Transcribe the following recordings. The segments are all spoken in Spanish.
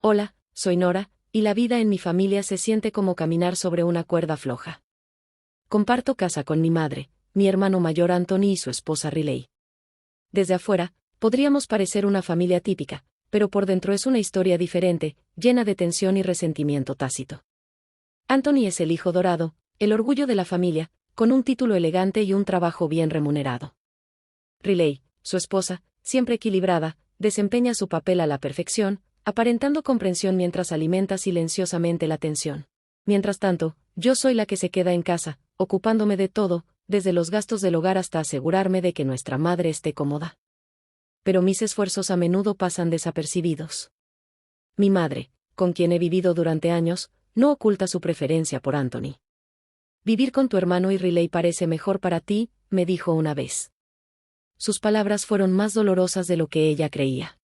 Hola, soy Nora, y la vida en mi familia se siente como caminar sobre una cuerda floja. Comparto casa con mi madre, mi hermano mayor Anthony y su esposa Riley. Desde afuera, podríamos parecer una familia típica, pero por dentro es una historia diferente, llena de tensión y resentimiento tácito. Anthony es el hijo dorado, el orgullo de la familia, con un título elegante y un trabajo bien remunerado. Riley, su esposa, siempre equilibrada, desempeña su papel a la perfección, aparentando comprensión mientras alimenta silenciosamente la tensión. Mientras tanto, yo soy la que se queda en casa, ocupándome de todo, desde los gastos del hogar hasta asegurarme de que nuestra madre esté cómoda. Pero mis esfuerzos a menudo pasan desapercibidos. Mi madre, con quien he vivido durante años, no oculta su preferencia por Anthony. Vivir con tu hermano y Riley parece mejor para ti, me dijo una vez. Sus palabras fueron más dolorosas de lo que ella creía.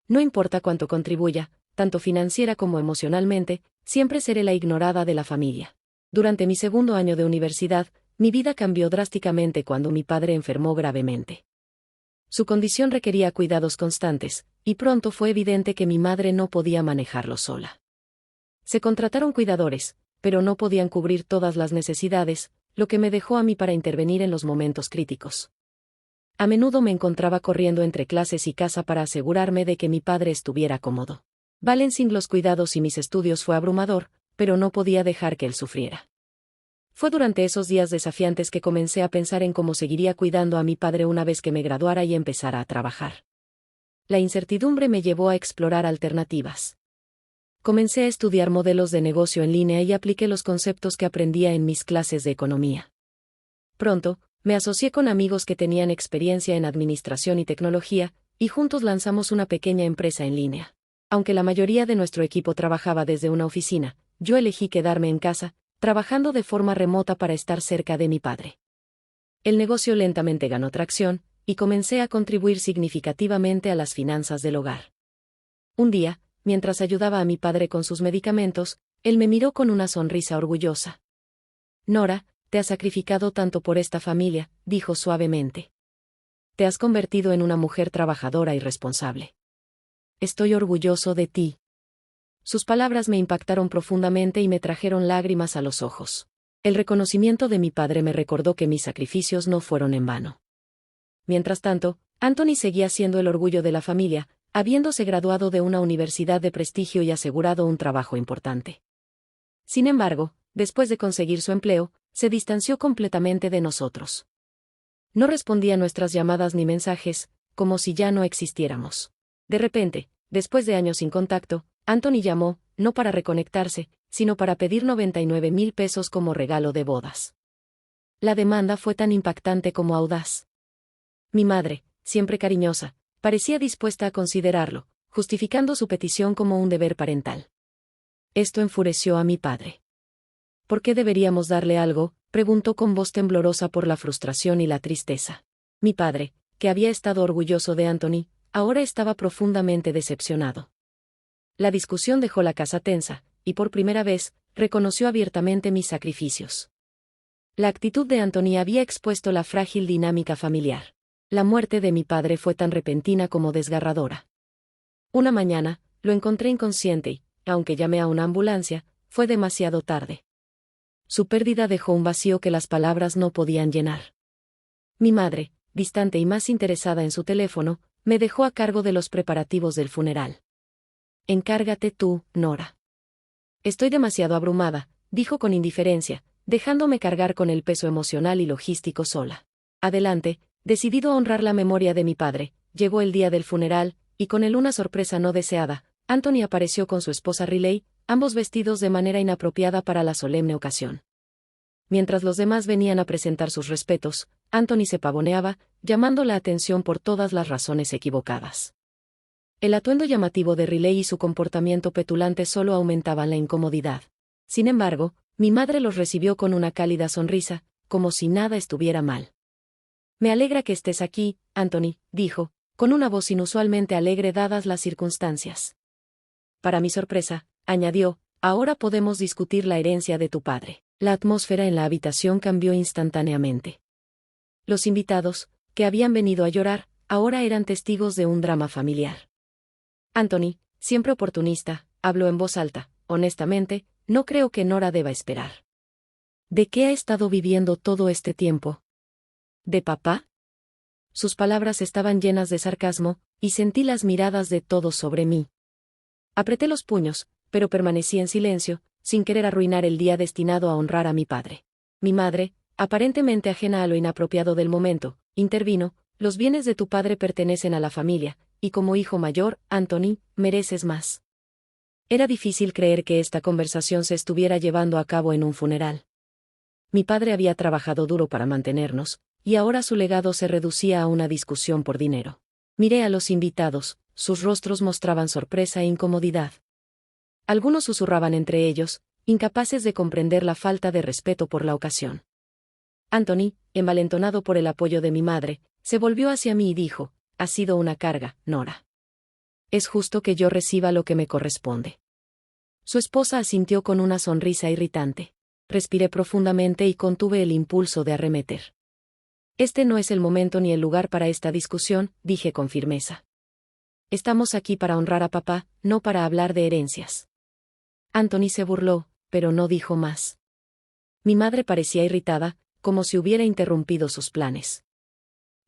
No importa cuánto contribuya, tanto financiera como emocionalmente, siempre seré la ignorada de la familia. Durante mi segundo año de universidad, mi vida cambió drásticamente cuando mi padre enfermó gravemente. Su condición requería cuidados constantes, y pronto fue evidente que mi madre no podía manejarlo sola. Se contrataron cuidadores, pero no podían cubrir todas las necesidades, lo que me dejó a mí para intervenir en los momentos críticos. A menudo me encontraba corriendo entre clases y casa para asegurarme de que mi padre estuviera cómodo. Balancing los cuidados y mis estudios fue abrumador, pero no podía dejar que él sufriera. Fue durante esos días desafiantes que comencé a pensar en cómo seguiría cuidando a mi padre una vez que me graduara y empezara a trabajar. La incertidumbre me llevó a explorar alternativas. Comencé a estudiar modelos de negocio en línea y apliqué los conceptos que aprendía en mis clases de economía. Pronto, me asocié con amigos que tenían experiencia en administración y tecnología, y juntos lanzamos una pequeña empresa en línea. Aunque la mayoría de nuestro equipo trabajaba desde una oficina, yo elegí quedarme en casa, trabajando de forma remota para estar cerca de mi padre. El negocio lentamente ganó tracción, y comencé a contribuir significativamente a las finanzas del hogar. Un día, mientras ayudaba a mi padre con sus medicamentos, él me miró con una sonrisa orgullosa. Nora, te has sacrificado tanto por esta familia, dijo suavemente. Te has convertido en una mujer trabajadora y responsable. Estoy orgulloso de ti. Sus palabras me impactaron profundamente y me trajeron lágrimas a los ojos. El reconocimiento de mi padre me recordó que mis sacrificios no fueron en vano. Mientras tanto, Anthony seguía siendo el orgullo de la familia, habiéndose graduado de una universidad de prestigio y asegurado un trabajo importante. Sin embargo, después de conseguir su empleo, se distanció completamente de nosotros. No respondía a nuestras llamadas ni mensajes, como si ya no existiéramos. De repente, después de años sin contacto, Anthony llamó, no para reconectarse, sino para pedir 99,000 pesos como regalo de bodas. La demanda fue tan impactante como audaz. Mi madre, siempre cariñosa, parecía dispuesta a considerarlo, justificando su petición como un deber parental. Esto enfureció a mi padre. ¿Por qué deberíamos darle algo?, preguntó con voz temblorosa por la frustración y la tristeza. Mi padre, que había estado orgulloso de Anthony, ahora estaba profundamente decepcionado. La discusión dejó la casa tensa, y por primera vez, reconoció abiertamente mis sacrificios. La actitud de Anthony había expuesto la frágil dinámica familiar. La muerte de mi padre fue tan repentina como desgarradora. Una mañana, lo encontré inconsciente y, aunque llamé a una ambulancia, fue demasiado tarde. Su pérdida dejó un vacío que las palabras no podían llenar. Mi madre, distante y más interesada en su teléfono, me dejó a cargo de los preparativos del funeral. Encárgate tú, Nora. Estoy demasiado abrumada, dijo con indiferencia, dejándome cargar con el peso emocional y logístico sola. Adelante, decidido a honrar la memoria de mi padre, llegó el día del funeral, y con él una sorpresa no deseada. Anthony apareció con su esposa Riley, ambos vestidos de manera inapropiada para la solemne ocasión. Mientras los demás venían a presentar sus respetos, Anthony se pavoneaba, llamando la atención por todas las razones equivocadas. El atuendo llamativo de Riley y su comportamiento petulante solo aumentaban la incomodidad. Sin embargo, mi madre los recibió con una cálida sonrisa, como si nada estuviera mal. Me alegra que estés aquí, Anthony, dijo, con una voz inusualmente alegre dadas las circunstancias. Para mi sorpresa, añadió, ahora podemos discutir la herencia de tu padre. La atmósfera en la habitación cambió instantáneamente. Los invitados, que habían venido a llorar, ahora eran testigos de un drama familiar. Anthony, Siempre oportunista, habló en voz alta. Honestamente, no creo que Nora deba esperar. ¿De qué ha estado viviendo todo este tiempo? ¿De papá? Sus palabras estaban llenas de sarcasmo, y sentí las miradas de todos sobre mí. Apreté los puños, pero permanecí en silencio, sin querer arruinar el día destinado a honrar a mi padre. Mi madre, aparentemente ajena a lo inapropiado del momento, intervino: los bienes de tu padre pertenecen a la familia, y como hijo mayor, Anthony, mereces más. Era difícil creer que esta conversación se estuviera llevando a cabo en un funeral. Mi padre había trabajado duro para mantenernos, y ahora su legado se reducía a una discusión por dinero. Miré a los invitados, sus rostros mostraban sorpresa e incomodidad. Algunos susurraban entre ellos, incapaces de comprender la falta de respeto por la ocasión. Anthony, envalentonado por el apoyo de mi madre, se volvió hacia mí y dijo: «Ha sido una carga, Nora. Es justo que yo reciba lo que me corresponde». Su esposa asintió con una sonrisa irritante. Respiré profundamente y contuve el impulso de arremeter. «Este no es el momento ni el lugar para esta discusión», dije con firmeza. «Estamos aquí para honrar a papá, no para hablar de herencias». Anthony se burló, pero no dijo más. Mi madre parecía irritada, como si hubiera interrumpido sus planes.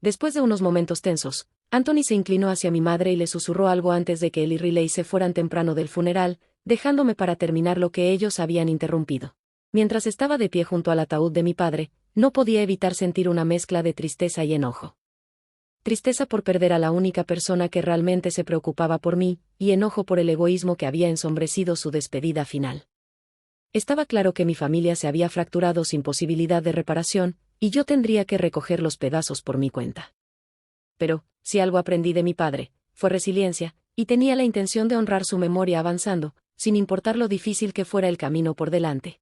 Después de unos momentos tensos, Anthony se inclinó hacia mi madre y le susurró algo antes de que él y Riley se fueran temprano del funeral, dejándome para terminar lo que ellos habían interrumpido. Mientras estaba de pie junto al ataúd de mi padre, no podía evitar sentir una mezcla de tristeza y enojo. Tristeza por perder a la única persona que realmente se preocupaba por mí, y enojo por el egoísmo que había ensombrecido su despedida final. Estaba claro que mi familia se había fracturado sin posibilidad de reparación, y yo tendría que recoger los pedazos por mi cuenta. Pero, si algo aprendí de mi padre, fue resiliencia, y tenía la intención de honrar su memoria avanzando, sin importar lo difícil que fuera el camino por delante.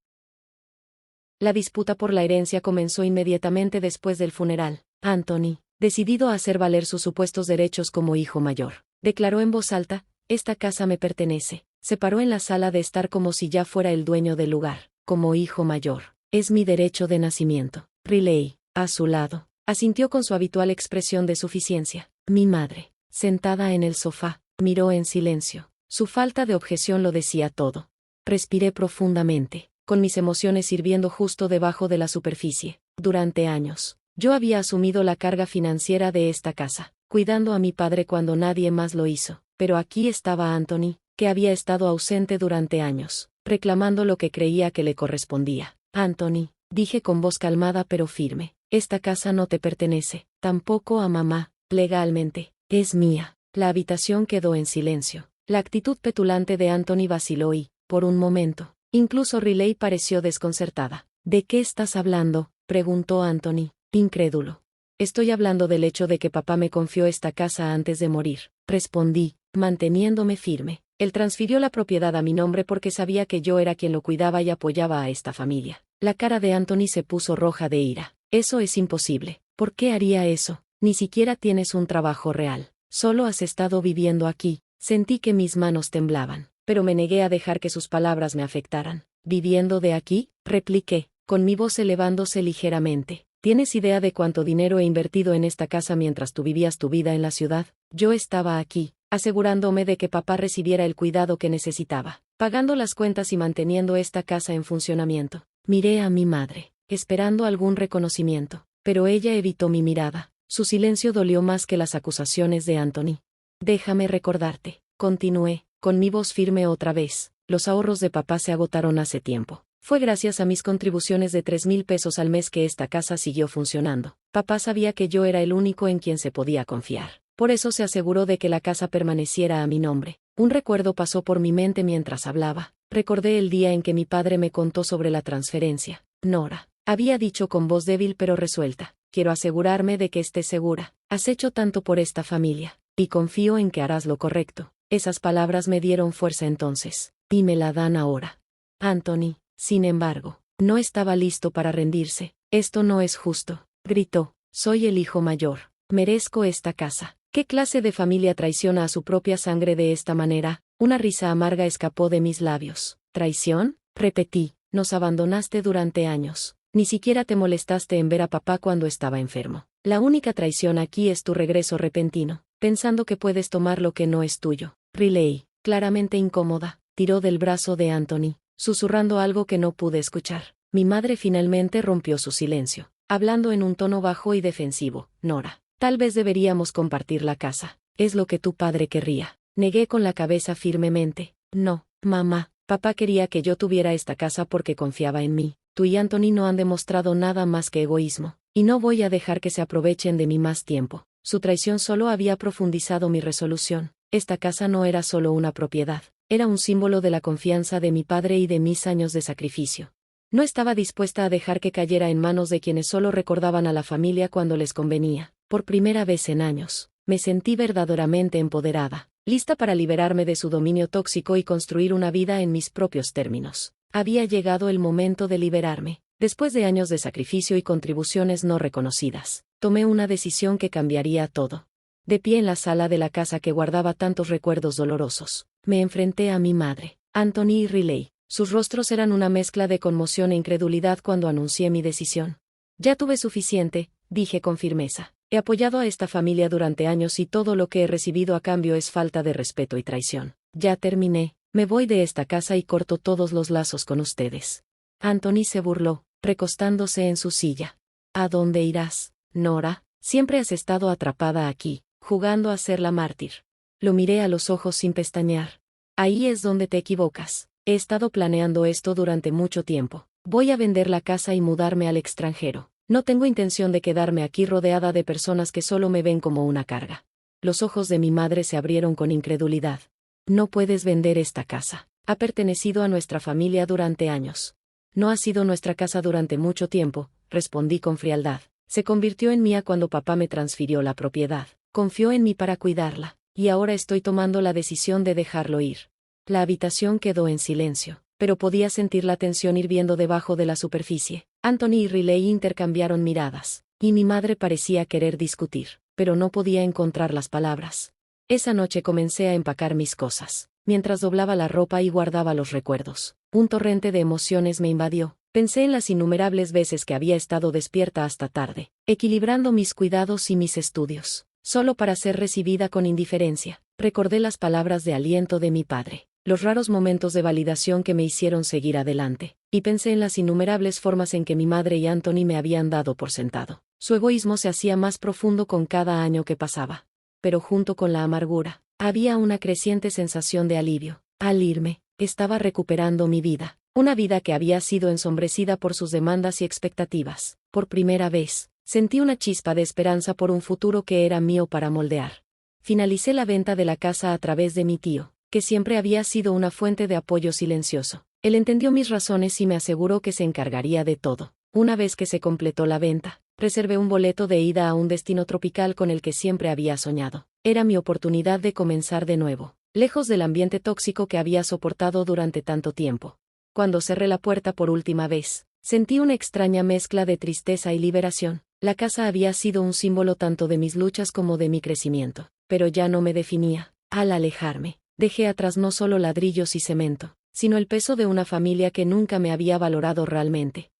La disputa por la herencia comenzó inmediatamente después del funeral. Anthony, decidido a hacer valer sus supuestos derechos como hijo mayor, declaró en voz alta: «Esta casa me pertenece». Se paró en la sala de estar como si ya fuera el dueño del lugar. «Como hijo mayor, es mi derecho de nacimiento». Riley, a su lado, asintió con su habitual expresión de suficiencia. Mi madre, sentada en el sofá, miró en silencio. Su falta de objeción lo decía todo. Respiré profundamente, con mis emociones hirviendo justo debajo de la superficie. Durante años, yo había asumido la carga financiera de esta casa, cuidando a mi padre cuando nadie más lo hizo. Pero aquí estaba Anthony, que había estado ausente durante años, reclamando lo que creía que le correspondía. «Anthony», dije con voz calmada pero firme, «esta casa no te pertenece, tampoco a mamá, legalmente, es mía». La habitación quedó en silencio. La actitud petulante de Anthony vaciló y, por un momento, incluso Riley pareció desconcertada. «¿De qué estás hablando?», preguntó Anthony, incrédulo. «Estoy hablando del hecho de que papá me confió esta casa antes de morir», respondí, manteniéndome firme. Él transfirió la propiedad a mi nombre porque sabía que yo era quien lo cuidaba y apoyaba a esta familia. La cara de Anthony se puso roja de ira. «Eso es imposible. ¿Por qué haría eso? Ni siquiera tienes un trabajo real. Solo has estado viviendo aquí». Sentí que mis manos temblaban, pero me negué a dejar que sus palabras me afectaran. «¿Viviendo de aquí?», repliqué, con mi voz elevándose ligeramente. «¿Tienes idea de cuánto dinero he invertido en esta casa mientras tú vivías tu vida en la ciudad? Yo estaba aquí, asegurándome de que papá recibiera el cuidado que necesitaba, pagando las cuentas y manteniendo esta casa en funcionamiento». Miré a mi madre, esperando algún reconocimiento, pero ella evitó mi mirada. Su silencio dolió más que las acusaciones de Anthony. «Déjame recordarte», continué, con mi voz firme otra vez, «los ahorros de papá se agotaron hace tiempo. Fue gracias a mis contribuciones de 3,000 pesos al mes que esta casa siguió funcionando. Papá sabía que yo era el único en quien se podía confiar. Por eso se aseguró de que la casa permaneciera a mi nombre». Un recuerdo pasó por mi mente mientras hablaba. Recordé el día en que mi padre me contó sobre la transferencia. «Nora», había dicho con voz débil pero resuelta, «quiero asegurarme de que estés segura. Has hecho tanto por esta familia, y confío en que harás lo correcto». Esas palabras me dieron fuerza entonces, y me la dan ahora. Anthony, sin embargo, no estaba listo para rendirse. «Esto no es justo», gritó. «Soy el hijo mayor. Merezco esta casa». ¿Qué clase de familia traiciona a su propia sangre de esta manera? Una risa amarga escapó de mis labios. «¿Traición?», repetí. «Nos abandonaste durante años. Ni siquiera te molestaste en ver a papá cuando estaba enfermo. La única traición aquí es tu regreso repentino, pensando que puedes tomar lo que no es tuyo». Riley, claramente incómoda, tiró del brazo de Anthony, susurrando algo que no pude escuchar. Mi madre finalmente rompió su silencio, hablando en un tono bajo y defensivo. Nora, tal vez deberíamos compartir la casa. Es lo que tu padre querría. Negué con la cabeza firmemente. No, mamá, papá quería que yo tuviera esta casa porque confiaba en mí. Tú y Anthony no han demostrado nada más que egoísmo, y no voy a dejar que se aprovechen de mí más tiempo. Su traición solo había profundizado mi resolución. Esta casa no era solo una propiedad, era un símbolo de la confianza de mi padre y de mis años de sacrificio. No estaba dispuesta a dejar que cayera en manos de quienes solo recordaban a la familia cuando les convenía. Por primera vez en años, me sentí verdaderamente empoderada, lista para liberarme de su dominio tóxico y construir una vida en mis propios términos. Había llegado el momento de liberarme. Después de años de sacrificio y contribuciones no reconocidas, tomé una decisión que cambiaría todo. De pie en la sala de la casa que guardaba tantos recuerdos dolorosos, me enfrenté a mi madre, Anthony y Riley. Sus rostros eran una mezcla de conmoción e incredulidad cuando anuncié mi decisión. Ya tuve suficiente, dije con firmeza. He apoyado a esta familia durante años y todo lo que he recibido a cambio es falta de respeto y traición. Ya terminé, me voy de esta casa y corto todos los lazos con ustedes. Anthony se burló, recostándose en su silla. ¿A dónde irás, Nora? Siempre has estado atrapada aquí, jugando a ser la mártir. Lo miré a los ojos sin pestañear. Ahí es donde te equivocas. He estado planeando esto durante mucho tiempo. Voy a vender la casa y mudarme al extranjero. No tengo intención de quedarme aquí rodeada de personas que solo me ven como una carga. Los ojos de mi madre se abrieron con incredulidad. No puedes vender esta casa. Ha pertenecido a nuestra familia durante años. No ha sido nuestra casa durante mucho tiempo, respondí con frialdad. Se convirtió en mía cuando papá me transfirió la propiedad. Confió en mí para cuidarla, y ahora estoy tomando la decisión de dejarlo ir. La habitación quedó en silencio, pero podía sentir la tensión hirviendo debajo de la superficie. Anthony y Riley intercambiaron miradas, y mi madre parecía querer discutir, pero no podía encontrar las palabras. Esa noche comencé a empacar mis cosas. Mientras doblaba la ropa y guardaba los recuerdos, un torrente de emociones me invadió. Pensé en las innumerables veces que había estado despierta hasta tarde, equilibrando mis cuidados y mis estudios, solo para ser recibida con indiferencia. Recordé las palabras de aliento de mi padre, los raros momentos de validación que me hicieron seguir adelante, y pensé en las innumerables formas en que mi madre y Anthony me habían dado por sentado. Su egoísmo se hacía más profundo con cada año que pasaba. Pero junto con la amargura, había una creciente sensación de alivio. Al irme, estaba recuperando mi vida, una vida que había sido ensombrecida por sus demandas y expectativas. Por primera vez, sentí una chispa de esperanza por un futuro que era mío para moldear. Finalicé la venta de la casa a través de mi tío, que siempre había sido una fuente de apoyo silencioso. Él entendió mis razones y me aseguró que se encargaría de todo. Una vez que se completó la venta, reservé un boleto de ida a un destino tropical con el que siempre había soñado. Era mi oportunidad de comenzar de nuevo, lejos del ambiente tóxico que había soportado durante tanto tiempo. Cuando cerré la puerta por última vez, sentí una extraña mezcla de tristeza y liberación. La casa había sido un símbolo tanto de mis luchas como de mi crecimiento, pero ya no me definía. Al alejarme, dejé atrás no solo ladrillos y cemento, sino el peso de una familia que nunca me había valorado realmente.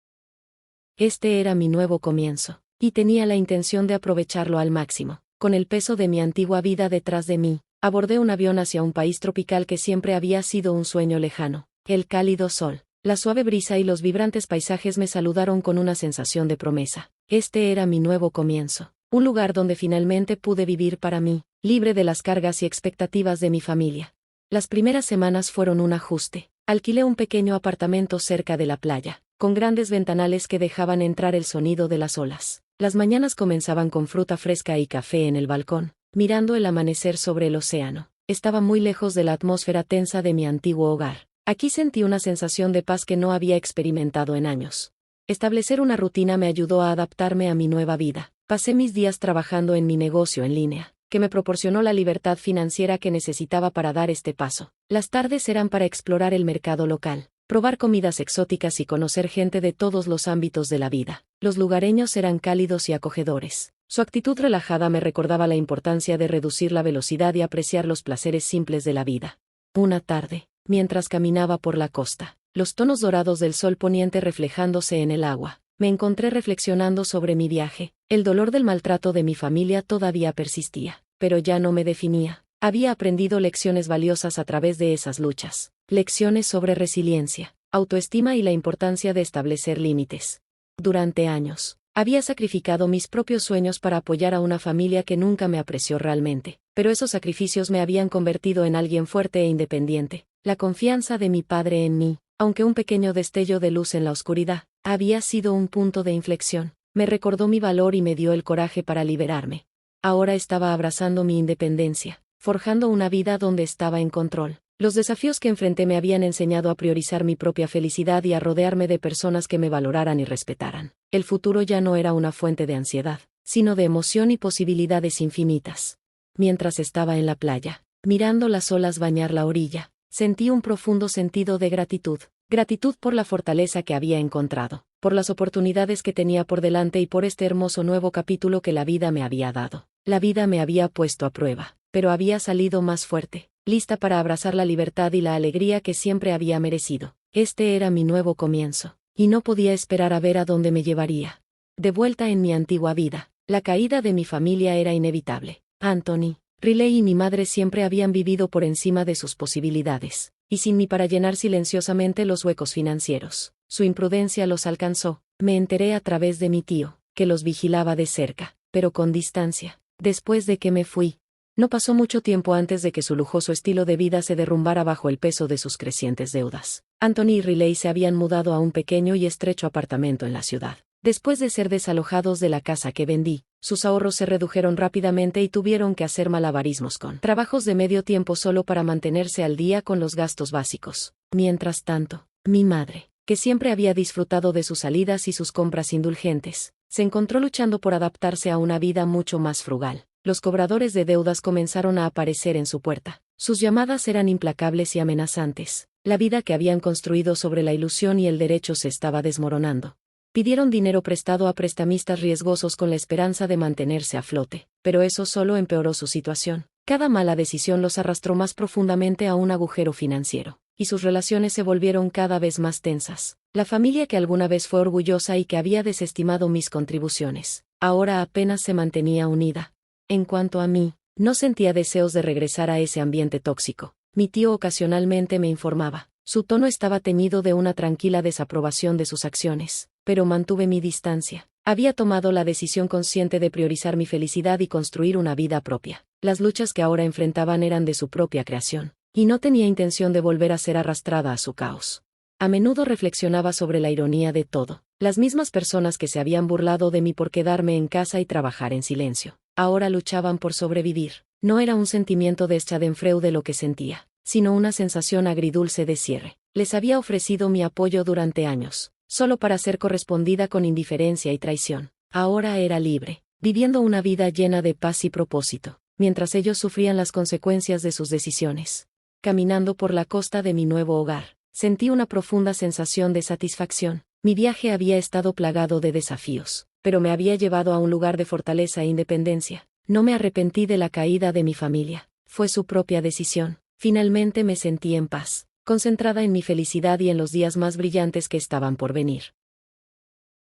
Este era mi nuevo comienzo, y tenía la intención de aprovecharlo al máximo. Con el peso de mi antigua vida detrás de mí, abordé un avión hacia un país tropical que siempre había sido un sueño lejano. El cálido sol, la suave brisa y los vibrantes paisajes me saludaron con una sensación de promesa. Este era mi nuevo comienzo, un lugar donde finalmente pude vivir para mí, libre de las cargas y expectativas de mi familia. Las primeras semanas fueron un ajuste. Alquilé un pequeño apartamento cerca de la playa, con grandes ventanales que dejaban entrar el sonido de las olas. Las mañanas comenzaban con fruta fresca y café en el balcón, mirando el amanecer sobre el océano. Estaba muy lejos de la atmósfera tensa de mi antiguo hogar. Aquí sentí una sensación de paz que no había experimentado en años. Establecer una rutina me ayudó a adaptarme a mi nueva vida. Pasé mis días trabajando en mi negocio en línea, que me proporcionó la libertad financiera que necesitaba para dar este paso. Las tardes eran para explorar el mercado local, probar comidas exóticas y conocer gente de todos los ámbitos de la vida. Los lugareños eran cálidos y acogedores. Su actitud relajada me recordaba la importancia de reducir la velocidad y apreciar los placeres simples de la vida. Una tarde, mientras caminaba por la costa, los tonos dorados del sol poniente reflejándose en el agua, me encontré reflexionando sobre mi viaje. El dolor del maltrato de mi familia todavía persistía, pero ya no me definía. Había aprendido lecciones valiosas a través de esas luchas, lecciones sobre resiliencia, autoestima y la importancia de establecer límites. Durante años, había sacrificado mis propios sueños para apoyar a una familia que nunca me apreció realmente, pero esos sacrificios me habían convertido en alguien fuerte e independiente. La confianza de mi padre en mí, aunque un pequeño destello de luz en la oscuridad, había sido un punto de inflexión. Me recordó mi valor y me dio el coraje para liberarme. Ahora estaba abrazando mi independencia, forjando una vida donde estaba en control. Los desafíos que enfrenté me habían enseñado a priorizar mi propia felicidad y a rodearme de personas que me valoraran y respetaran. El futuro ya no era una fuente de ansiedad, sino de emoción y posibilidades infinitas. Mientras estaba en la playa, mirando las olas bañar la orilla, sentí un profundo sentido de gratitud. Gratitud por la fortaleza que había encontrado, por las oportunidades que tenía por delante y por este hermoso nuevo capítulo que la vida me había dado. La vida me había puesto a prueba, pero había salido más fuerte, lista para abrazar la libertad y la alegría que siempre había merecido. Este era mi nuevo comienzo, y no podía esperar a ver a dónde me llevaría. De vuelta en mi antigua vida, la caída de mi familia era inevitable. Anthony, Riley y mi madre siempre habían vivido por encima de sus posibilidades, y sin mí para llenar silenciosamente los huecos financieros. Su imprudencia los alcanzó. Me enteré a través de mi tío, que los vigilaba de cerca, pero con distancia. Después de que me fui, no pasó mucho tiempo antes de que su lujoso estilo de vida se derrumbara bajo el peso de sus crecientes deudas. Anthony y Riley se habían mudado a un pequeño y estrecho apartamento en la ciudad. Después de ser desalojados de la casa que vendí, sus ahorros se redujeron rápidamente y tuvieron que hacer malabarismos con trabajos de medio tiempo solo para mantenerse al día con los gastos básicos. Mientras tanto, mi madre, que siempre había disfrutado de sus salidas y sus compras indulgentes, se encontró luchando por adaptarse a una vida mucho más frugal. Los cobradores de deudas comenzaron a aparecer en su puerta. Sus llamadas eran implacables y amenazantes. La vida que habían construido sobre la ilusión y el derecho se estaba desmoronando. Pidieron dinero prestado a prestamistas riesgosos con la esperanza de mantenerse a flote, pero eso solo empeoró su situación. Cada mala decisión los arrastró más profundamente a un agujero financiero, y sus relaciones se volvieron cada vez más tensas. La familia que alguna vez fue orgullosa y que había desestimado mis contribuciones, ahora apenas se mantenía unida. En cuanto a mí, no sentía deseos de regresar a ese ambiente tóxico. Mi tío ocasionalmente me informaba. Su tono estaba teñido de una tranquila desaprobación de sus acciones, pero mantuve mi distancia. Había tomado la decisión consciente de priorizar mi felicidad y construir una vida propia. Las luchas que ahora enfrentaban eran de su propia creación, y no tenía intención de volver a ser arrastrada a su caos. A menudo reflexionaba sobre la ironía de todo. Las mismas personas que se habían burlado de mí por quedarme en casa y trabajar en silencio, ahora luchaban por sobrevivir. No era un sentimiento de schadenfreude lo que sentía, sino una sensación agridulce de cierre. Les había ofrecido mi apoyo durante años, solo para ser correspondida con indiferencia y traición. Ahora era libre, viviendo una vida llena de paz y propósito, mientras ellos sufrían las consecuencias de sus decisiones. Caminando por la costa de mi nuevo hogar, sentí una profunda sensación de satisfacción. Mi viaje había estado plagado de desafíos, pero me había llevado a un lugar de fortaleza e independencia. No me arrepentí de la caída de mi familia, fue su propia decisión. Finalmente me sentí en paz, concentrada en mi felicidad y en los días más brillantes que estaban por venir.